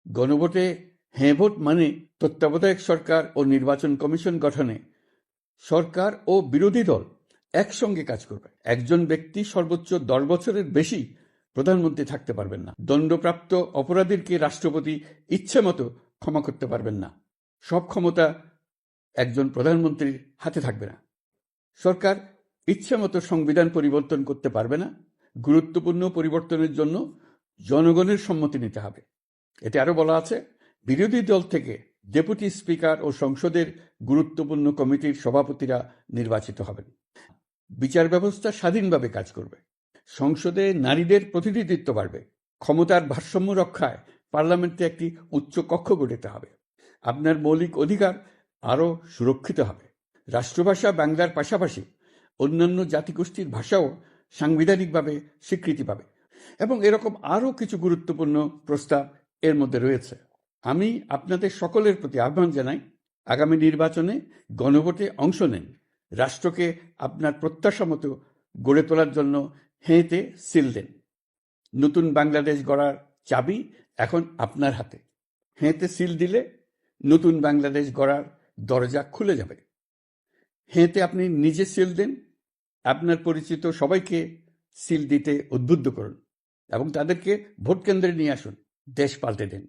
গণভোটে হ্যাঁ ভোট মানে তত্ত্বাবধায়ক সরকার ও নির্বাচন কমিশন গঠনে সরকার ও বিরোধী দল একসঙ্গে কাজ করবে। একজন ব্যক্তি সর্বোচ্চ 10 বছরের বেশি প্রধানমন্ত্রী থাকতে পারবেন না। দণ্ডপ্রাপ্ত অপরাধীকে রাষ্ট্রপতি ইচ্ছে মতো ক্ষমা করতে পারবেন না। সব ক্ষমতা একজন প্রধানমন্ত্রীর হাতে থাকবে না। সরকার ইচ্ছে মতো সংবিধান পরিবর্তন করতে পারবে না। গুরুত্বপূর্ণ পরিবর্তনের জন্য জনগণের সম্মতি নিতে হবে। এতে আরো বলা আছে, বিরোধী দল থেকে ডেপুটি স্পিকার ও সংসদের গুরুত্বপূর্ণ কমিটির সভাপতিরা নির্বাচিত হবেন। বিচার ব্যবস্থা স্বাধীনভাবে কাজ করবে। সংসদে নারীদের প্রতিনিধিত্ব বাড়বে। ক্ষমতার ভারসাম্য রক্ষায় পার্লামেন্টে একটি উচ্চ কক্ষ গঠিত হবে। আপনার মৌলিক অধিকার আরও সুরক্ষিত হবে। রাষ্ট্রভাষা বাংলার পাশাপাশি অন্যান্য জাতিগোষ্ঠীর ভাষাও সাংবিধানিকভাবে স্বীকৃতি পাবে এবং এরকম আরও কিছু গুরুত্বপূর্ণ প্রস্তাব এর মধ্যে রয়েছে। আমি আপনাদের সকলের প্রতি আহ্বান জানাই, আগামী নির্বাচনে গণভোটে অংশ নেন। রাষ্ট্রকে আপনার প্রত্যাশা মতো গড়ে তোলার জন্য হেঁতে সিল দেন। নতুন বাংলাদেশ গড়ার চাবি এখন আপনার হাতে। হেঁতে সিল দিলে নতুন বাংলাদেশ গড়ার দরজা খুলে যাবে। হেঁতে আপনি নিজে সিল দেন, আপনার পরিচিত সবাইকে সিল দিতে উদ্বুদ্ধ করুন এবং তাদেরকে ভোট কেন্দ্রে নিয়ে আসুন। দেশ পাল্টে দিন।